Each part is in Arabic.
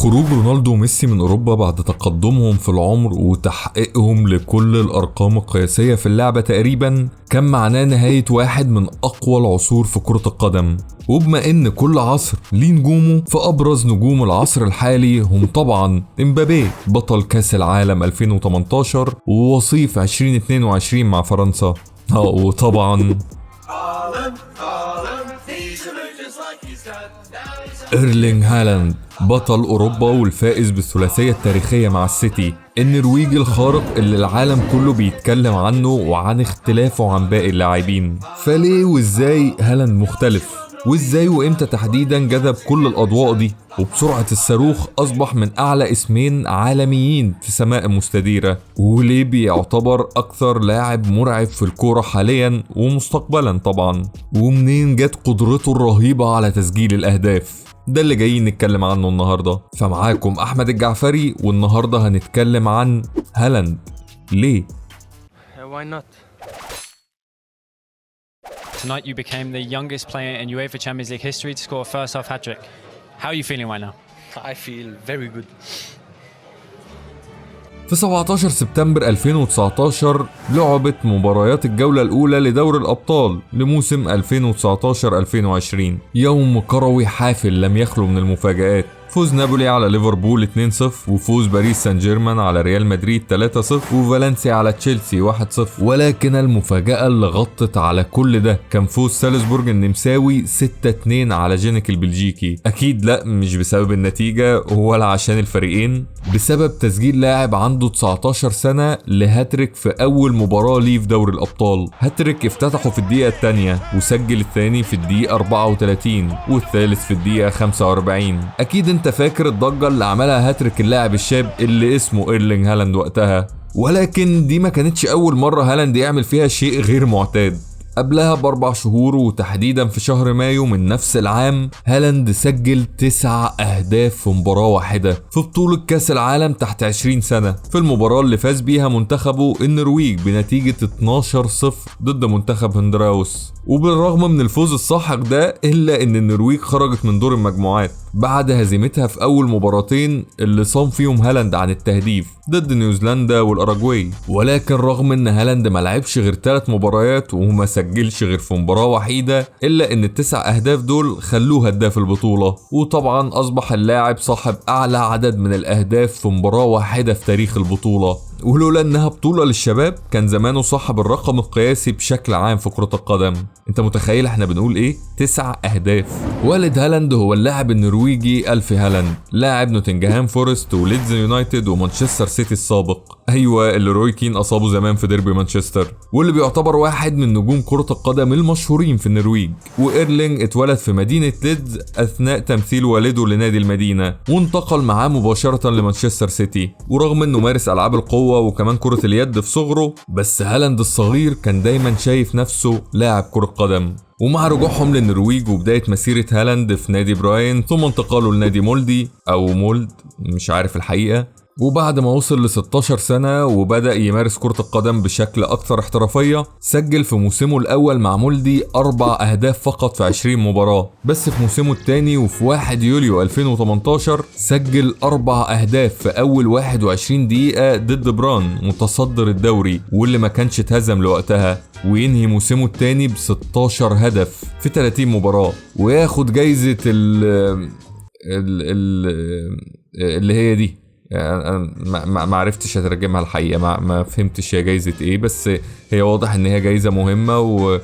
خروج رونالدو وميسي من أوروبا بعد تقدمهم في العمر وتحقيقهم لكل الأرقام القياسية في اللعبة تقريبا كان معناه نهاية واحد من أقوى العصور في كرة القدم. وبما إن كل عصر ليه نجومه، فأبرز نجوم العصر الحالي هم طبعا امبابي بطل كأس العالم 2018 ووصيف 2022 مع فرنسا، وطبعا إيرلينغ هالاند بطل أوروبا والفائز بالثلاثية التاريخية مع السيتي، النرويجي الخارق اللي العالم كله بيتكلم عنه وعن اختلافه عن باقي اللاعبين. فليه وازاي هالاند مختلف؟ وازاي وامتى تحديدا جذب كل الأضواء دي وبسرعة الصاروخ أصبح من أعلى اسمين عالميين في سماء مستديرة؟ وليه بيعتبر أكثر لاعب مرعب في الكورة حاليا ومستقبلا طبعا؟ ومنين جت قدرته الرهيبة على تسجيل الأهداف؟ ده اللي جايين نتكلم عنه النهاردة. فمعاكم أحمد الجعفري، والنهاردة هنتكلم عن هالاند. ليه؟ Why not? Tonight you became the youngest player in UEFA Champions League history to score a first-half hat-trick. How are you feeling right now? I feel very good. في 17 سبتمبر 2019 لعبت مباريات الجولة الأولى لدوري الأبطال لموسم 2019-2020. يوم كروي حافل لم يخلو من المفاجآت. فوز نابولي على ليفربول 2-0، وفوز باريس سان جيرمان على ريال مدريد 3-0، وفالنسيا على تشيلسي 1-0. ولكن المفاجأة اللي غطت على كل ده كان فوز سالزبورج النمساوي 6-2 على جينيك البلجيكي. أكيد لا، مش بسبب النتيجة ولا عشان الفريقين، بسبب تسجيل لاعب عنده 19 سنة لهاتريك في أول مباراة ليه في دوري الأبطال. هاتريك افتتحه في الدقيقة الثانية، وسجل الثاني في الدقيقة 34 والثالث في الدقيقة 45. أكيد انت فاكر الضجة اللي عملها هاتريك اللاعب الشاب اللي اسمه إيرلينغ هالاند وقتها، ولكن دي ما كانتش أول مرة هالاند يعمل فيها شيء غير معتاد. قبلها ب4 شهور وتحديدا في شهر مايو من نفس العام، هالاند سجل 9 أهداف في مباراة واحدة في بطولة كأس العالم تحت 20 سنة، في المباراة اللي فاز بيها منتخبه النرويج بنتيجة 12-0 ضد منتخب هندراوس. وبالرغم من الفوز الساحق ده، إلا إن النرويج خرجت من دور المجموعات بعد هزيمتها في أول مباراتين اللي صام فيهم هالاند عن التهديف ضد نيوزيلندا والأراجواي. ولكن رغم إن هالاند ما لعبش غير 3 مباريات وما سجلش غير في مباراة وحيدة، إلا إن ال9 أهداف دول خلوه هداف البطولة، وطبعا أصبح اللاعب صاحب أعلى عدد من الأهداف في مباراة واحدة في تاريخ البطولة. ولولا انها بطولة للشباب كان زمانه صاحب الرقم القياسي بشكل عام في كرة القدم. انت متخيل احنا بنقول ايه؟ 9 أهداف. والد هالاند هو اللاعب النرويجي ألفي هالاند، لاعب نوتنجهام فورست وليدز يونايتد ومانشستر سيتي السابق. ايوه، اللي روي كين اصابه زمان في ديربي مانشستر، واللي بيعتبر واحد من نجوم كرة القدم المشهورين في النرويج. وإيرلينغ اتولد في مدينة ليدز اثناء تمثيل والده لنادي المدينة، وانتقل معاه مباشرة لمانشستر سيتي. ورغم انه مارس العاب القوة وكمان كرة اليد في صغره، بس هالاند الصغير كان دايما شايف نفسه لاعب كرة قدم. ومع رجوعهم للنرويج وبداية مسيرة هالاند في نادي براين ثم انتقاله لنادي مولدي أو مولد، مش عارف الحقيقة، وبعد ما وصل ل 16 سنة وبدأ يمارس كرة القدم بشكل أكثر احترافية، سجل في موسمه الأول مع مولدي 4 أهداف فقط في 20 مباراة. بس في موسمه الثاني وفي 1 يوليو 2018 سجل 4 أهداف في أول 21 دقيقة ضد بران متصدر الدوري واللي ما كانش اتهزم لوقتها، وينهي موسمه الثاني ب 16 هدف في 30 مباراة، وياخد جايزة اللي هي دي. يعني ما عرفتش اترجمها الحقيقه، ما فهمتش هي جايزه ايه، بس هي واضح ان هي جايزه مهمه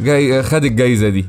جاي خد الجايزه دي.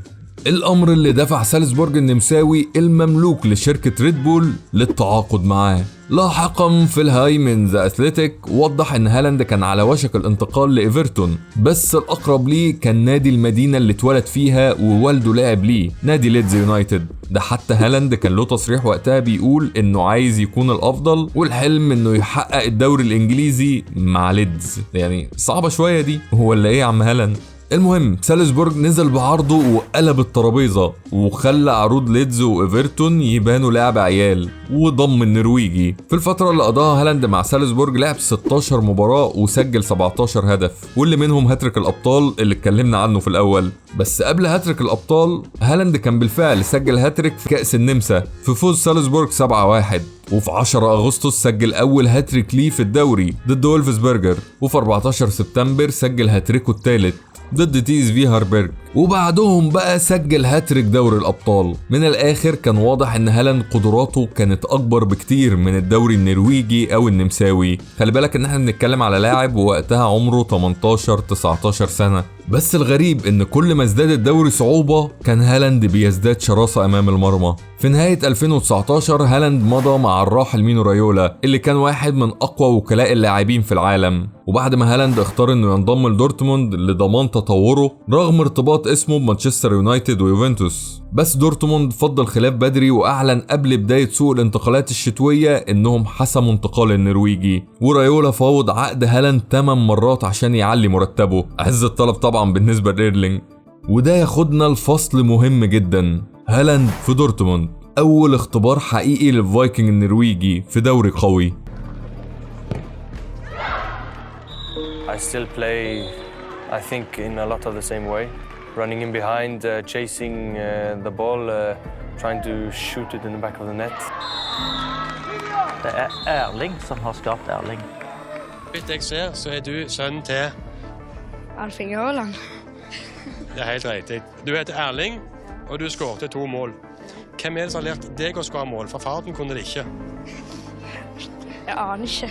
الامر اللي دفع سالزبورج النمساوي المملوك لشركه ريد بول للتعاقد معاه. لاحقا في الهاي من ذا اثليتيك وضح ان هالاند كان على وشك الانتقال لايفرتون، بس الاقرب ليه كان نادي المدينه اللي اتولد فيها ووالده لاعب ليه، نادي ليدز يونايتد. ده حتى هالاند كان له تصريح وقتها بيقول انه عايز يكون الافضل والحلم انه يحقق الدوري الانجليزي مع ليدز. يعني صعبه شويه دي، هو اللي ايه يا عم هالاند؟ المهم سالزبورج نزل بعرضه وقلب الترابيزه وخلى عروض ليدز وايفرتون يبانوا لعب عيال وضم النرويجي. في الفتره اللي قضاها هالاند مع سالزبورج لعب 16 مباراه وسجل 17 هدف، واللي منهم هاتريك الابطال اللي اتكلمنا عنه في الاول. بس قبل هاتريك الابطال هالاند كان بالفعل سجل هاتريك في كاس النمسا في فوز سالزبورج 7-1، وفي 10 أغسطس سجل أول هاتريك ليه في الدوري ضد وولفسبرجر، وفي 14 سبتمبر سجل هاتريكه الثالث ضد تي اس في هاربرج، وبعدهم بقى سجل هاتريك دوري الأبطال. من الآخر كان واضح إن هالاند قدراته كانت أكبر بكتير من الدوري النرويجي أو النمساوي. خلي بالك إن احنا بنتكلم على لاعب ووقتها عمره 18-19 سنة. بس الغريب إن كل ما ازداد الدوري صعوبة كان هالاند بيزداد شراسة أمام المرمى. في نهاية 2019 هالاند مضى مع الراحل مينو رايولا اللي كان واحد من أقوى وكلاء اللاعبين في العالم، وبعد ما هالاند اختار إنه ينضم لدورتموند لضمان تطوره رغم ارتباط اسمه بمانشستر يونايتد ويوفنتوس. بس دورتموند فضل خلاف بدري واعلن قبل بدايه سوق الانتقالات الشتويه انهم حسموا انتقال النرويجي، ورايولا فاوض عقد هالاند 8 مرات عشان يعلي مرتبه، عز الطلب طبعا بالنسبه لإيرلينج. وده ياخدنا لفصل مهم جدا، هالاند في دورتموند، اول اختبار حقيقي للفايكنج النرويجي في دوري قوي. I still play, I think, in a lot of the same way. Running in behind, chasing the ball, trying to shoot it in the back of the net. Det Erling som har skapt Erling. Vidt jeg ser, så du sønnen til Alfing Haaland. Det helt riktig. Du heter Erling, og du skårte 2 mål. Hvem det som har lært deg å skåre mål? For faren kunne det ikke. Jeg aner ikke.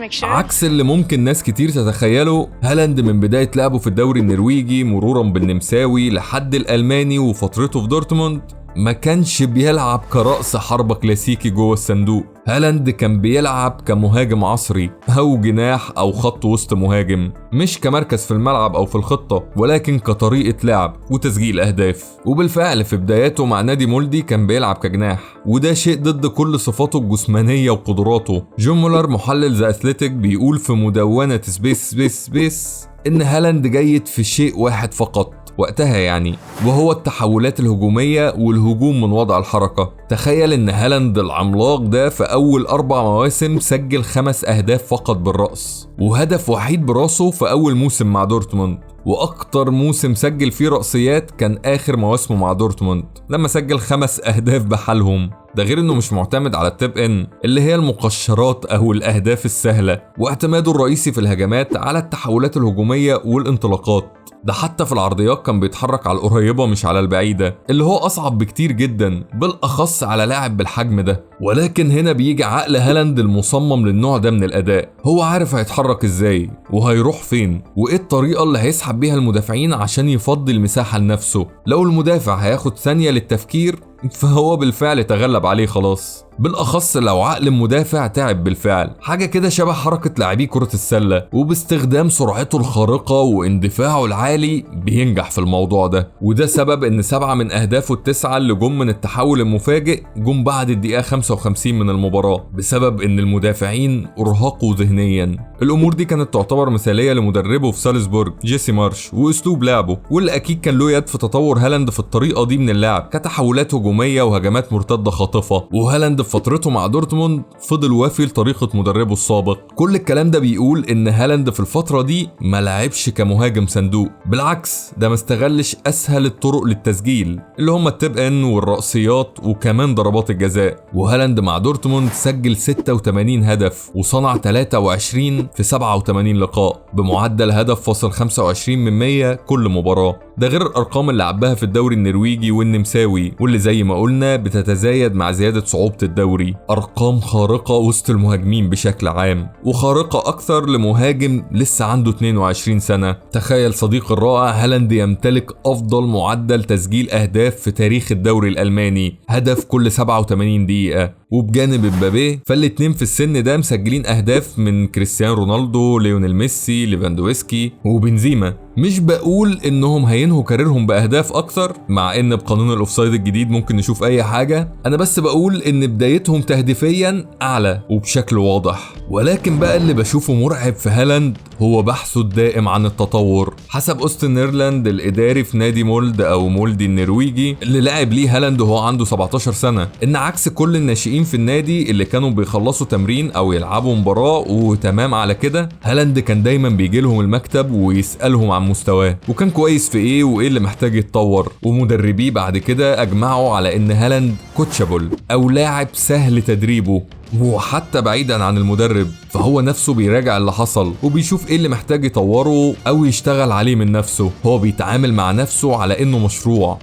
Meg selv. عكس اللي ممكن ناس كتير تتخيله، هالاند من بداية لعبه في الدوري النرويجي مرورا بالنمساوي لحد الألماني وفترته في دورتموند ما كانش بيلعب كرأس حربة كلاسيكي جوه الصندوق. هالاند كان بيلعب كمهاجم عصري أو جناح أو خط وسط مهاجم، مش كمركز في الملعب أو في الخطة، ولكن كطريقة لعب وتسجيل أهداف. وبالفعل في بداياته مع نادي مولدي كان بيلعب كجناح، وده شيء ضد كل صفاته الجسمانية وقدراته. جون مولر محلل ذا أثليتيك بيقول في مدونة سبيس إن هالاند جيد في شيء واحد فقط وقتها يعني، وهو التحولات الهجومية والهجوم من وضع الحركة. تخيل ان هالاند العملاق ده في اول 4 مواسم سجل 5 اهداف فقط بالرأس، وهدف وحيد براسه في اول موسم مع دورتموند، واكتر موسم سجل فيه رأسيات كان اخر مواسمه مع دورتموند لما سجل 5 اهداف بحالهم. ده غير انه مش معتمد على التيب ان اللي هي المقشرات او الاهداف السهلة، واعتماده الرئيسي في الهجمات على التحولات الهجومية والانطلاقات. ده حتى في العرضيات كان بيتحرك على القريبة مش على البعيدة، اللي هو أصعب بكتير جدا بالأخص على لاعب بالحجم ده. ولكن هنا بيجي عقل هالاند المصمم للنوع ده من الأداء، هو عارف هيتحرك ازاي وهيروح فين وايه الطريقة اللي هيسحب بيها المدافعين عشان يفضي المساحة لنفسه. لو المدافع هياخد ثانية للتفكير فهو بالفعل تغلب عليه خلاص، بالأخص لو عقل المدافع تعب بالفعل، حاجة كده شبه حركة لاعبي كرة السلة، وباستخدام سرعته الخارقة واندفاعه العالي بينجح في الموضوع ده. وده سبب ان 7 من أهدافه ال9 اللي جم من التحول المفاجئ جم بعد الدقيقة 55 من المباراة، بسبب ان المدافعين ارهقوا ذهنيا. الامور دي كانت تعتبر مثالية لمدربه في سالزبورج جيسي مارش واسلوب لعبه، واللي اكيد كان له يد في تطور هالاند في الطريقة دي من اللعب كتحولات هجومية وهجمات مرتدة خاطفة. وهالاند في فترته مع دورتموند فضل وافي لطريقة مدربه السابق. كل الكلام ده بيقول ان هالاند في الفترة دي ما لعبش كمهاجم صندوق، بالعكس ده ما استغلش اسهل الطرق للتسجيل اللي هم التيب ان والرأسيات وكمان ضربات الجزاء. وهالاند مع دورتموند سجل 86 هدف وصنع 23 في 87 لقاء بمعدل هدف فاصل 25 من 100 كل مباراة. ده غير الارقام اللي عباها في الدوري النرويجي والنمساوي، واللي زي ما قلنا بتتزايد مع زيادة صعوبة الدوري. ارقام خارقة وسط المهاجمين بشكل عام، وخارقة اكثر لمهاجم لسه عنده 22 سنة. تخيل صديق الرائع، هالاند يمتلك افضل معدل تسجيل اهداف في تاريخ الدوري الالماني، هدف كل 87 دقيقة، وبجانب مبابي فالاتنين في السن ده مسجلين اهداف من كريستيانو رونالدو، ليونيل ميسي، ليفاندوفسكي وبنزيما. مش بقول انهم هينهوا كاريرهم باهداف اكتر، مع ان بقانون الاوفسايد الجديد ممكن نشوف اي حاجه، انا بس بقول ان بدايتهم تهديفيا اعلى وبشكل واضح. ولكن بقى اللي بشوفه مرعب في هالاند هو بحثه الدائم عن التطور. حسب اوستن نيرلاند الاداري في نادي مولد او مولدي النرويجي اللي لعب ليه هالاند وهو عنده 17 سنه، ان عكس كل الناشئين في النادي اللي كانوا بيخلصوا تمرين او يلعبوا مباراه وتمام على كده، هالاند كان دايما بيجي لهم المكتب ويسالهم عن مستواه وكان كويس في ايه وايه اللي محتاج يتطور. ومدربيه بعد كده اجمعوا على ان هالاند كوتشابل او لاعب سهل تدريبه، وحتى بعيدا عن المدرب فهو نفسه بيراجع اللي حصل وبيشوف ايه اللي محتاج يطوره او يشتغل عليه من نفسه. هو بيتعامل مع نفسه على انه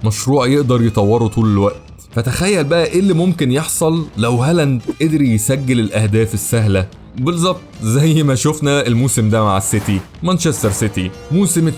مشروع يقدر يطوره طول الوقت. فتخيل بقى ايه اللي ممكن يحصل لو هالاند قدر يسجل الاهداف السهله بالظبط زي ما شفنا الموسم ده مع السيتي. مانشستر سيتي موسم 22-23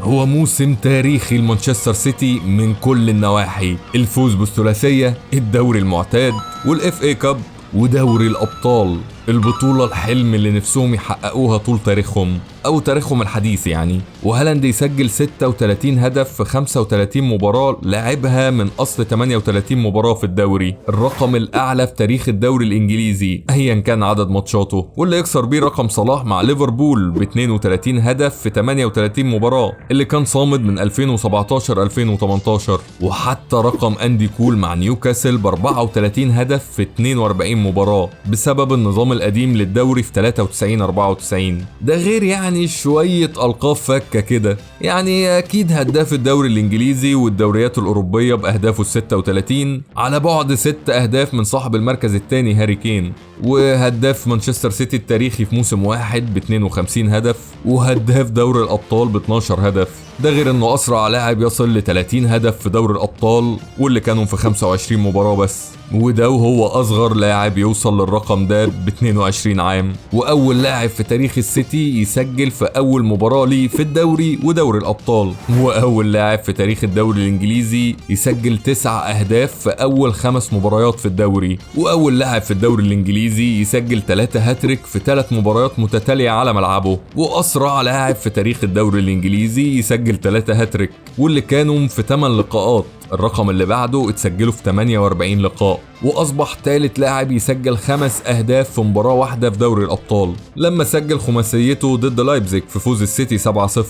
هو موسم تاريخي لمانشستر سيتي من كل النواحي، الفوز بالثلاثية، الدوري المعتاد والاف اي كاب ودوري الابطال، البطولة الحلم اللي نفسهم يحققوها طول تاريخهم او تاريخهم الحديث يعني. وهالاند يسجل 36 هدف في 35 مباراة لعبها من اصل 38 مباراة في الدوري، الرقم الاعلى في تاريخ الدوري الانجليزي ايا كان عدد ماتشاته، واللي يكسر بيه رقم صلاح مع ليفربول ب 32 هدف في 38 مباراة اللي كان صامد من 2017-2018، وحتى رقم اندي كول مع نيوكاسل ب 34 هدف في 42 مباراة بسبب النظام القديم للدوري في 93-94. ده غير يعني شوية ألقاب فكة كده، يعني أكيد هداف الدوري الإنجليزي والدوريات الأوروبية بأهدافه 36 على بعد 6 أهداف من صاحب المركز الثاني هاري كين، وهداف مانشستر سيتي التاريخي في موسم واحد ب 52 هدف، وهداف دوري الأبطال ب 12 هدف. ده غير انه اسرع لاعب يصل ل 30 هدف في دوري الابطال واللي كانوا في 25 مباراة بس، وده وهو اصغر لاعب يوصل للرقم ده ب 22 عام، واول لاعب في تاريخ السيتي يسجل في اول مباراة ليه في الدوري ودوري الابطال، واول لاعب في تاريخ الدوري الانجليزي يسجل 9 اهداف في اول 5 مباريات في الدوري، واول لاعب في الدوري الانجليزي يسجل 3 هاتريك في 3 مباريات متتالية على ملعبه، واسرع لاعب في تاريخ الدوري الانجليزي يسجل 3 هاتريك واللي كانوا في 8 لقاءات، الرقم اللي بعده اتسجله في 48 لقاء، واصبح ثالث لاعب يسجل 5 اهداف في مباراة واحدة في دوري الابطال لما سجل خماسيته ضد لايبزيج في فوز السيتي 7-0،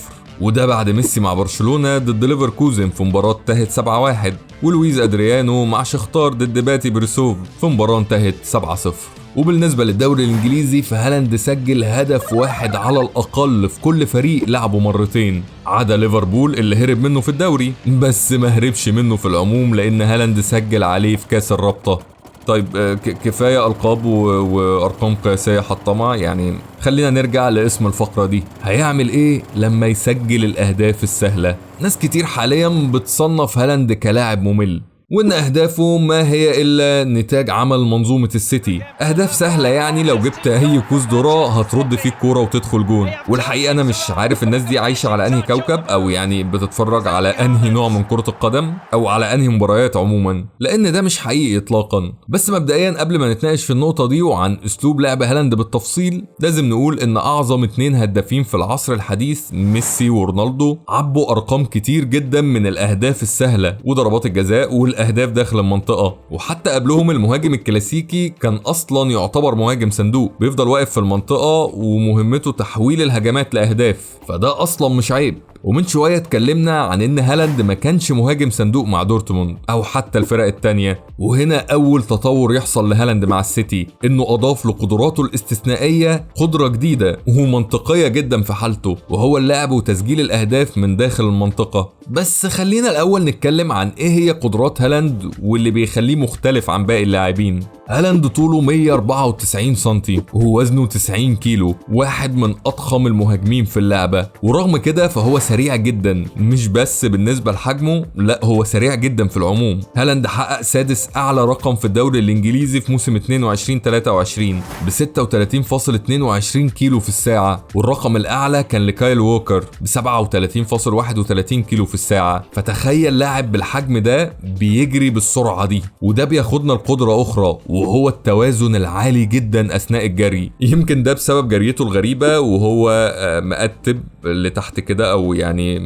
وده بعد ميسي مع برشلونة ضد ليفركوزن في مباراة انتهت 7-1، ولويز ادريانو مع شختار ضد باتي بريسوف في مباراة انتهت 7-0. وبالنسبة للدوري الانجليزي فهالاند سجل هدف واحد على الاقل في كل فريق لعبه مرتين، عدا ليفربول اللي هرب منه في الدوري، بس ما هربش منه في العموم لان هالاند سجل عليه في كاس الرابطة. طيب كفاية ألقاب وأرقام قياسية حطمة، يعني خلينا نرجع لاسم الفقرة دي. هيعمل إيه لما يسجل الأهداف السهلة؟ ناس كتير حاليا بتصنف هالاند كلاعب ممل، وإن أهدافه ما هي إلا نتاج عمل منظومة السيتي، أهداف سهلة يعني لو جبت أي كوز دورة هترد فيك كورة وتدخل جون. والحقيقة أنا مش عارف الناس دي عايشة على أنهي كوكب، أو يعني بتتفرج على أنهي نوع من كرة القدم، أو على أنهي مباريات عموما، لأن ده مش حقيقي إطلاقا. بس مبدئيا قبل ما نتناقش في النقطة دي وعن أسلوب لعب هالاند بالتفصيل، لازم نقول إن أعظم 2 هدافين في العصر الحديث ميسي ورونالدو عبوا أرقام كتير جدا من الأهداف السهلة وضربات الجزاء والأهداف داخل المنطقة، وحتى قبلهم المهاجم الكلاسيكي كان أصلا يعتبر مهاجم صندوق بيفضل واقف في المنطقة ومهمته تحويل الهجمات لأهداف، فده أصلا مش عيب. ومن شوية اتكلمنا عن ان هالاند ما كانش مهاجم صندوق مع دورتموند او حتى الفرق التانية، وهنا اول تطور يحصل لهالاند مع السيتي، انه اضاف لقدراته الاستثنائية قدرة جديدة ومنطقية جدا في حالته، وهو اللعب وتسجيل الاهداف من داخل المنطقة. بس خلينا الاول نتكلم عن ايه هي قدرات هالاند واللي بيخليه مختلف عن باقي اللاعبين. هالاند طوله 194 سنتي ووزنه 90 كيلو، واحد من أضخم المهاجمين في اللعبة، ورغم كده فهو سريع جدا، مش بس بالنسبة لحجمه، لا هو سريع جدا في العموم. هالاند حقق سادس أعلى رقم في الدوري الإنجليزي في موسم 22-23 ب 36.22 كيلو في الساعة، والرقم الأعلى كان لكايل ووكر ب 37.31 كيلو في الساعة. فتخيل لاعب بالحجم ده بيجري بالسرعة دي، وده بياخدنا لقدرة أخرى وهو التوازن العالي جدا أثناء الجري. يمكن ده بسبب جريته الغريبة وهو مقتب لتحت كده، أو يعني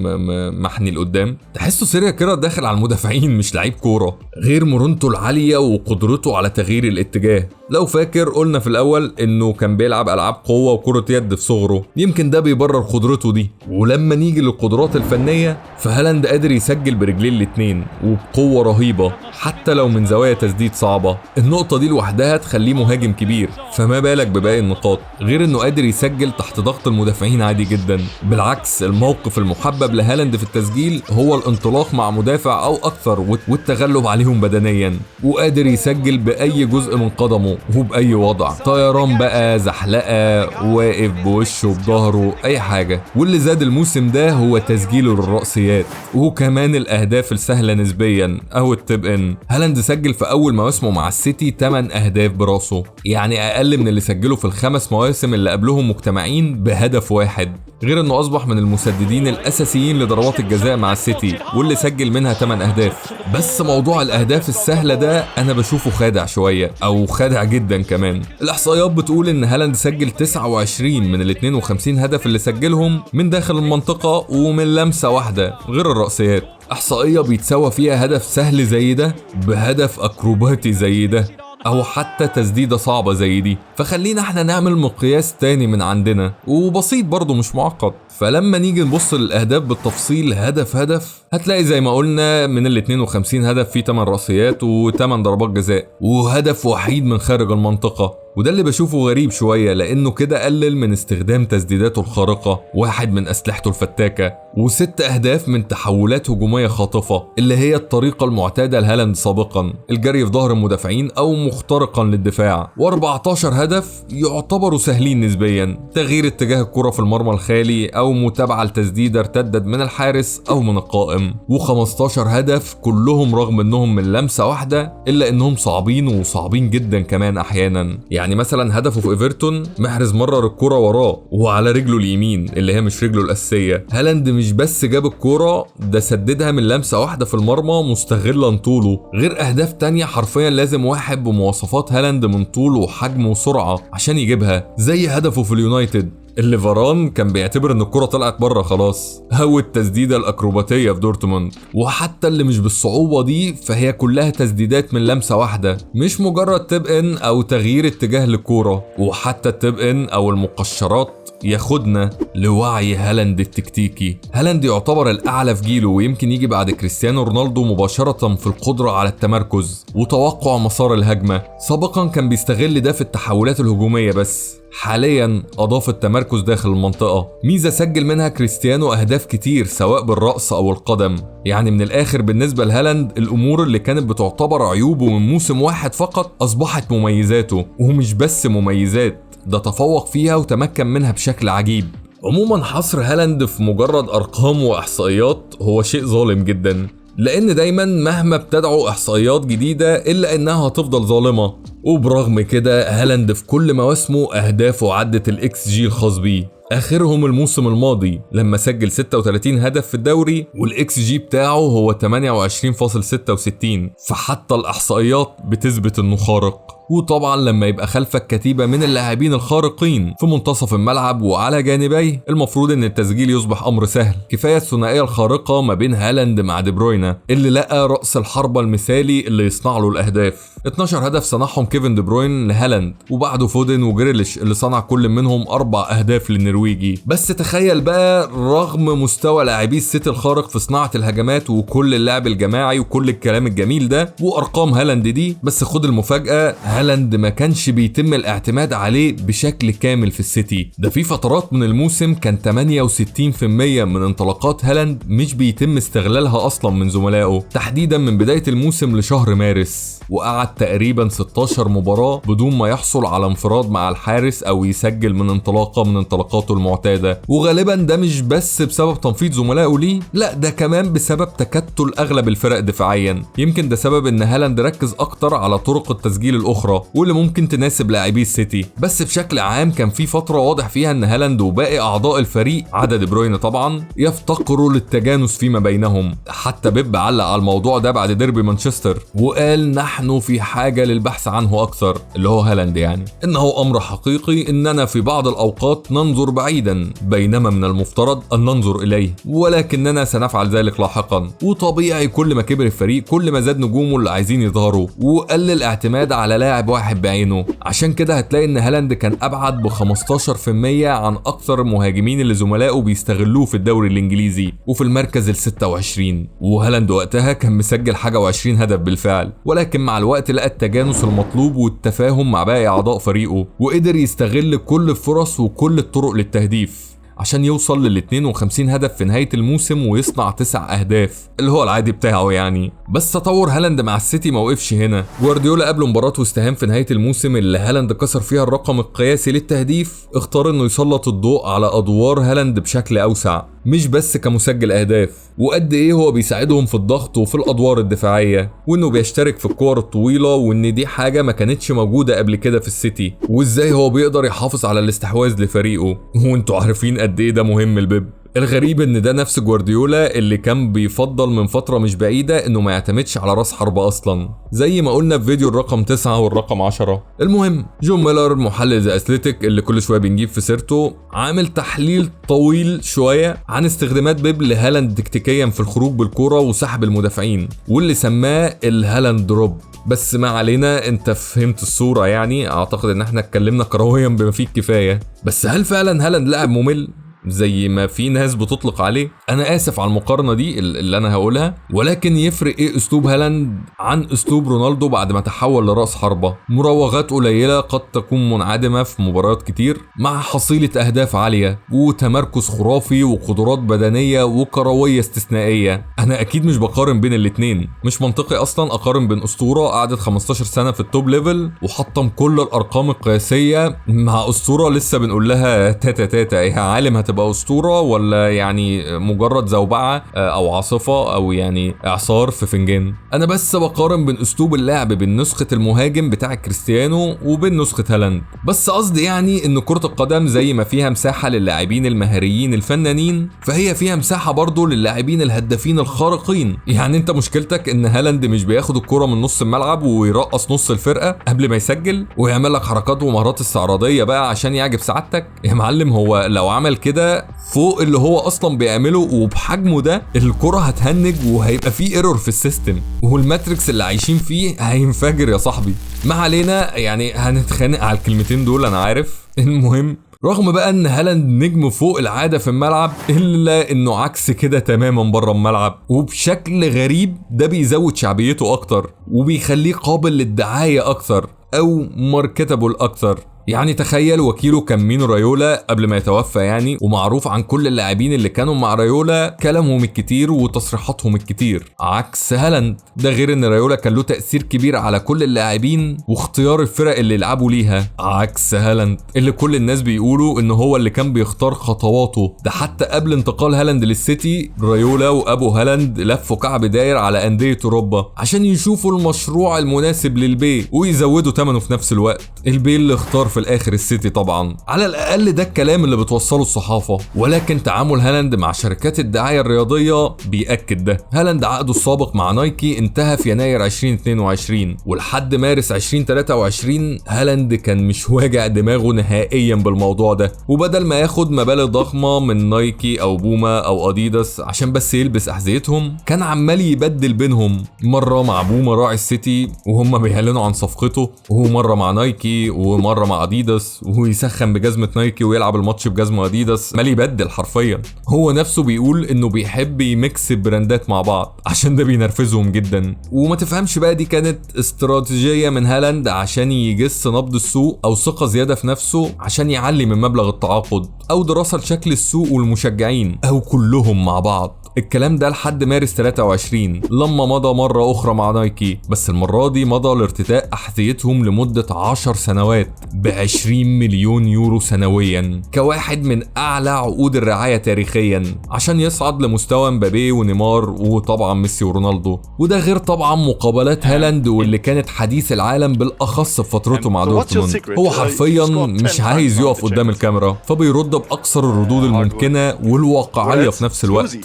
محني لقدام، تحسه سريع كده داخل على المدافعين مش لعيب كورة، غير مرونته العالية وقدرته على تغيير الاتجاه. لو فاكر قلنا في الأول إنه كان بيلعب ألعاب قوة وكرة يد في صغره، يمكن ده بيبرر قدرته دي. ولما نيجي للقدرات الفنية فهالاند قادر يسجل برجلين الاتنين وبقوة رهيبة حتى لو من زوايا تسديد صعبة. النقطة دي لوحدها تخليه مهاجم كبير، فما بالك بباقي النقاط، غير إنه قادر يسجل تحت ضغط المدافعين عادي جدا. بالعكس، الموقف المحبب لهالاند في التسجيل هو الانطلاق مع مدافع أو أكثر والتغلب عليهم بدنيا، وقادر يسجل بأي جزء من قدمه وبأي وضع، طيران بقى، زحلقة، واقف بوشه بظهره، أي حاجة. واللي زاد الموسم ده هو تسجيله للرأسيات وكمان الأهداف السهلة نسبيا أو التب إن. هالاند سجل في أول مواسمه مع السيتي 8 أهداف براسه، يعني أقل من اللي سجله في ال5 مواسم اللي قبلهم مجتمعين بهدف واحد، غير انه اصبح من المسددين الاساسيين لضربات الجزاء مع السيتي واللي سجل منها 8 اهداف. بس موضوع الاهداف السهله ده انا بشوفه خادع شويه، او خادع جدا كمان. الاحصائيات بتقول ان هالاند سجل 29 من ال 52 هدف اللي سجلهم من داخل المنطقه ومن لمسه واحده، غير الرأسيات. احصائيه بيتساوى فيها هدف سهل زي ده بهدف اكروباتي زي ده، او حتى تسديدة صعبة زي دي. فخلينا احنا نعمل مقياس تاني من عندنا وبسيط برضو مش معقد. فلما نيجي نبص للاهداف بالتفصيل هدف هدف، هتلاقي زي ما قلنا من ال 52 هدف فيه 8 رأسيات و8 ضربات جزاء وهدف وحيد من خارج المنطقة. وده اللي بشوفه غريب شوية، لانه كده قلل من استخدام تسديداته الخارقة، واحد من اسلحته الفتاكة، و6 اهداف من تحولات هجومية خاطفة اللي هي الطريقة المعتادة لهالاند سابقا، الجري في ظهر المدافعين او مخترقا للدفاع. و14 هدف يعتبروا سهلين نسبيا، تغيير اتجاه الكرة في المرمى الخالي او متابعة لتسديدة ارتدت من الحارس او من القائم. و15 هدف كلهم رغم انهم من لمسة واحدة الا انهم صعبين وصعبين جدا كمان احيانا. يعني مثلا هدفه في ايفرتون محرز مرر الكرة وراه وعلى رجله اليمين اللي هي مش رجله الاساسية. هالاند مش بس جاب الكرة، ده سددها من لمسة واحدة في المرمى مستغلا طوله، غير اهداف تانية حرفيا لازم واحد بمواصفات هالاند من طوله وحجمه وسرعة عشان يجيبها، زي هدفه في اليونايتد اللي فاران كان بيعتبر ان الكرة طلعت بره خلاص، هو التسديدة الاكروباتية في دورتموند. وحتى اللي مش بالصعوبة دي فهي كلها تسديدات من لمسة واحدة، مش مجرد تب ان او تغيير اتجاه للكرة. وحتى التب ان او المقشرات ياخدنا لوعي هالاند التكتيكي. هالاند يعتبر الاعلى في جيله، ويمكن يجي بعد كريستيانو رونالدو مباشرة في القدرة على التمركز وتوقع مسار الهجمة. سابقا كان بيستغل ده في التحولات الهجومية، بس حاليا اضاف التمركز داخل المنطقة، ميزة سجل منها كريستيانو اهداف كتير سواء بالرأس او القدم. يعني من الاخر بالنسبة لهالاند الامور اللي كانت بتعتبر عيوبه من موسم واحد فقط اصبحت مميزاته، ومش بس مميزات، ده تفوق فيها وتمكن منها بشكل عجيب. عموما حصر هالاند في مجرد ارقام واحصائيات هو شيء ظالم جدا، لان دايما مهما ابتدعوا احصائيات جديدة الا انها هتفضل ظالمة. وبرغم كده هالاند في كل مواسمه اهدافه عدت الاكس جي الخاص بيه، اخرهم الموسم الماضي لما سجل 36 هدف في الدوري والاكس جي بتاعه هو 28.66. فحتى الاحصائيات بتثبت انه خارق. وطبعا لما يبقى خلفك كتيبة من اللاعبين الخارقين في منتصف الملعب وعلى جانبيه، المفروض ان التسجيل يصبح امر سهل. كفاية الثنائية الخارقة ما بين هالاند مع دي بروينا اللي لقى رأس الحربة المثالي اللي يصنع له الاهداف. 12 هدف صنعهم كيفن دي بروين لهالاند، وبعده فودن وجريليش اللي صنع كل منهم 4 اهداف للنرويجي. بس تخيل بقى، رغم مستوى لاعبي السيتي الخارق في صناعة الهجمات وكل اللعب الجماعي وكل الكلام الجميل ده وارقام هالاند دي، بس خد المفاجأة، هالاند ما كانش بيتم الاعتماد عليه بشكل كامل في السيتي. ده في فترات من الموسم كان 68% من انطلاقات هالاند مش بيتم استغلالها اصلا من زملائه، تحديدا من بداية الموسم لشهر مارس، وقعد تقريبا 16 مباراة بدون ما يحصل على انفراد مع الحارس او يسجل من انطلاقة من انطلاقاته المعتادة. وغالبا ده مش بس بسبب تنفيذ زملائه ليه، لا ده كمان بسبب تكتل اغلب الفرق دفاعيا. يمكن ده سبب ان هالاند ركز اكتر على طرق التسجيل الاخرى واللي ممكن تناسب لاعبي السيتي. بس بشكل عام كان في فترة واضح فيها ان هالاند وباقي اعضاء الفريق عدا دي بروين طبعا يفتقروا للتجانس فيما بينهم. حتى بيب علق على الموضوع ده بعد ديربي مانشستر وقال نحن في حاجة للبحث عنه اكثر، اللي هو هالاند يعني. انه امر حقيقي اننا في بعض الاوقات ننظر بعيدا بينما من المفترض ان ننظر اليه، ولكننا سنفعل ذلك لاحقا. وطبيعي كل ما كبر الفريق كل ما زاد نجومه اللي عايزين يظهروا وقل الاعتماد على لاعب واحد بعينه. عشان كده هتلاقي ان هالاند كان ابعد ب 15% عن اكثر المهاجمين اللي زملائه بيستغلوه في الدوري الانجليزي وفي المركز ال 26. وهالاند وقتها كان مسجل حاجه و20 هدف بالفعل، ولكن مع الوقت لقى التجانس المطلوب والتفاهم مع باقي اعضاء فريقه وقدر يستغل كل الفرص وكل الطرق للتهديف عشان يوصل لل 52 هدف في نهاية الموسم ويصنع 9 أهداف اللي هو العادي بتاعه يعني. بس تطور هالاند مع السيتي ما وقفش هنا. جوارديولا قبل مباراة وست هام في نهاية الموسم اللي هالاند كسر فيها الرقم القياسي للتهديف اختار انه يسلط الضوء على ادوار هالاند بشكل اوسع، مش بس كمسجل اهداف، وقد ايه هو بيساعدهم في الضغط وفي الادوار الدفاعية، وانه بيشترك في الكور الطويلة وان دي حاجة ما كانتش موجودة قبل كده في السيتي، وازاي هو بيقدر يحافظ على الاستحواذ لفريقه. وانتوا عارفين قد ايه ده مهم لبيب. الغريب ان ده نفس جوارديولا اللي كان بيفضل من فترة مش بعيدة انه ما يعتمدش على راس حربة اصلا، زي ما قلنا في فيديو الرقم 9 والرقم 10. المهم جون ميلر محلل ذا اثليتيك اللي كل شوية بنجيب في سيرته عامل تحليل طويل شوية عن استخدامات بيب لهالاند تكتيكيا في الخروج بالكرة وسحب المدافعين، واللي سماه الهالاند دروب. بس ما علينا، انت فهمت الصورة يعني. اعتقد ان احنا اتكلمنا كرويا بما فيه الكفاية. بس هل فعلا هالاند لاعب ممل زي ما في ناس بتطلق عليه؟ انا اسف على المقارنه دي اللي انا هقولها، ولكن يفرق ايه اسلوب هالاند عن اسلوب رونالدو بعد ما تحول لراس حربه؟ مراوغات قليله قد تكون منعدمه في مباريات كتير مع حصيله اهداف عاليه وتمركز خرافي وقدرات بدنيه وكرويه استثنائيه. انا اكيد مش بقارن بين الاتنين، مش منطقي اصلا اقارن بين اسطوره قعدت 15 سنه في التوب ليفل وحطم كل الارقام القياسيه مع اسطوره لسه بنقول لها تاتا تاتا ايه عالم هتبقى اسطوره ولا يعني مجرد زوبعه او عاصفه او يعني اعصار في فنجان. انا بس بقارن بين اسلوب اللعب بين نسخه المهاجم بتاع كريستيانو وبين نسخه هالاند. بس قصدي يعني ان كره القدم زي ما فيها مساحه للاعبين المهاريين الفنانين فهي فيها مساحه برضو للاعبين الهدافين الخارقين. يعني انت مشكلتك ان هالاند مش بياخد الكره من نص الملعب ويرقص نص الفرقه قبل ما يسجل ويعمل لك حركات ومهارات استعراضيه بقى عشان يعجب سعادتك يا معلم. هو لو عمل كده فوق اللي هو اصلا بيعمله وبحجمه ده الكرة هتهنج وهيبقى فيه ايرور في السيستم والماتريكس اللي عايشين فيه هينفجر يا صاحبي. ما علينا يعني، هنتخانق على الكلمتين دول انا عارف. المهم رغم بقى ان هالاند نجم فوق العادة في الملعب الا انه عكس كده تماما بره الملعب، وبشكل غريب ده بيزود شعبيته اكتر وبيخليه قابل للدعاية اكتر او ماركتابل اكتر. يعني تخيل وكيله كان مينو رايولا قبل ما يتوفى يعني، ومعروف عن كل اللاعبين اللي كانوا مع رايولا كلامهم الكتير وتصريحاتهم الكتير، عكس هالاند. ده غير ان رايولا كان له تأثير كبير على كل اللاعبين واختيار الفرق اللي يلعبوا ليها، عكس هالاند اللي كل الناس بيقولوا ان هو اللي كان بيختار خطواته. ده حتى قبل انتقال هالاند للسيتي رايولا وابو هالاند لفوا كعب داير على أندية اوروبا عشان يشوفوا المشروع المناسب للبي ويزودوا ثمنه في نفس الوقت. البي اللي اختار في الاخر السيتي طبعا، على الاقل ده الكلام اللي بتوصله الصحافه. ولكن تعامل هالاند مع شركات الدعايه الرياضيه بيأكد ده. هالاند عقده السابق مع نايكي انتهى في يناير 2022 ولحد مارس 2023 هالاند كان مش واجع دماغه نهائيا بالموضوع ده، وبدل ما ياخد مبالغ ضخمه من نايكي او بوما او اديداس عشان بس يلبس احذيتهم كان عمال يبدل بينهم، مره مع بوما راعي السيتي وهم بيعلنوا عن صفقته، ومره مع نايكي ومره مع اديداس ويسخن بجزمة نايكي ويلعب الماتش بجزمة اديداس، مال يبدل حرفيا. هو نفسه بيقول انه بيحب يميكس براندات مع بعض عشان ده بينرفزهم جدا. وما تفهمش بقى دي كانت استراتيجية من هالاند عشان يجس نبض السوق، او ثقة زيادة في نفسه عشان يعلي من مبلغ التعاقد، او دراسة لشكل السوق والمشجعين، او كلهم مع بعض. الكلام ده لحد مارس 23 لما مضى مرة أخرى مع نايكي، بس المرة دي مضى لارتداء أحذيتهم لمدة 10 سنوات ب20 مليون يورو سنويا، كواحد من أعلى عقود الرعاية تاريخيا، عشان يصعد لمستوى مبابي ونيمار وطبعا ميسي ورونالدو. وده غير طبعا مقابلات هالاند واللي كانت حديث العالم بالأخص في فترته مع دورتموند. هو حرفيا مش عايز يقف قدام الكاميرا، فبيرد بأقصر الردود الممكنة والواقعية في نفس الوقت.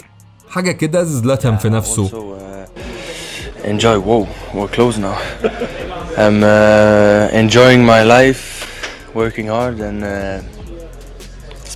حاجة كده زلاتان في نفسه. Enjoy. Whoa, we're close now. I'm enjoying my life, working hard and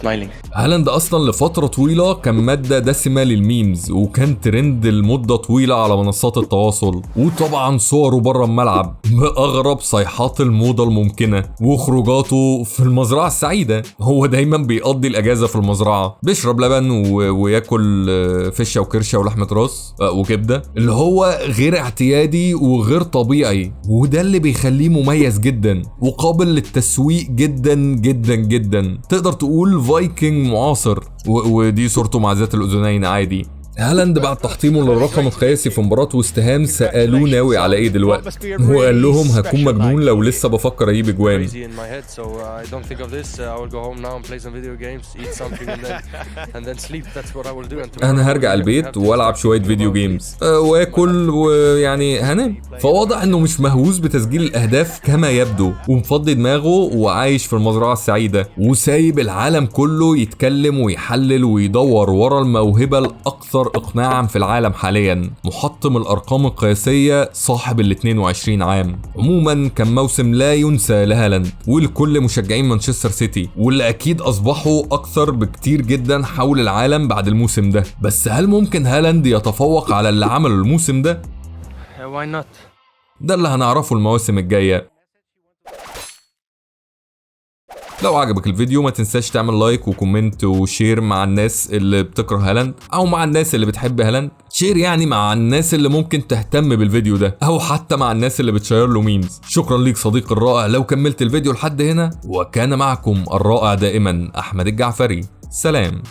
smiling. هالاند اصلا لفترة طويلة كان مادة دسمة للميمز، وكان ترند لمدة طويلة على منصات التواصل، وطبعا صوره بره الملعب بأغرب صيحات الموضة الممكنة، وخروجاته في المزرعة السعيدة. هو دايما بيقضي الأجازة في المزرعة، بيشرب لبن وياكل فشة وكرشة ولحمة راس وكبدة، اللي هو غير اعتيادي وغير طبيعي، وده اللي بيخليه مميز جدا وقابل للتسويق جدا جدا جدا. تقدر تقول فايكنج معاصر، ودي صورته مع ذات الأذنين عادي. هالاند بعد تحطيمه للرقم القياسي في مباراة وست هام سألوه ناوي على ايه دلوقتي، هو قال لهم هكون مجنون لو لسه بفكر اجيب اجوان. انا هرجع البيت والعب شوية فيديو جيمز واكل ويعني هنام. فواضح انه مش مهووس بتسجيل الاهداف كما يبدو، ومفضي دماغه وعايش في المزرعة السعيدة، وسايب العالم كله يتكلم ويحلل ويدور ورا الموهبة الاكثر اقناعا في العالم حاليا، محطم الارقام القياسيه صاحب ال 22 عام. عموما كان موسم لا ينسى لهالاند ولكل مشجعين مانشستر سيتي، واللي اكيد اصبحوا اكثر بكتير جدا حول العالم بعد الموسم ده. بس هل ممكن هالاند يتفوق على اللي عمله الموسم ده؟ Why not? ده اللي هنعرفه المواسم الجايه. لو عجبك الفيديو ما تنساش تعمل لايك وكومنت وشير مع الناس اللي بتكره هالاند، او مع الناس اللي بتحب هالاند. شير يعني مع الناس اللي ممكن تهتم بالفيديو ده، او حتى مع الناس اللي بتشير له ميمز. شكرا ليك صديقي الرائع لو كملت الفيديو لحد هنا، وكان معكم الرائع دائما احمد الجعفري. سلام.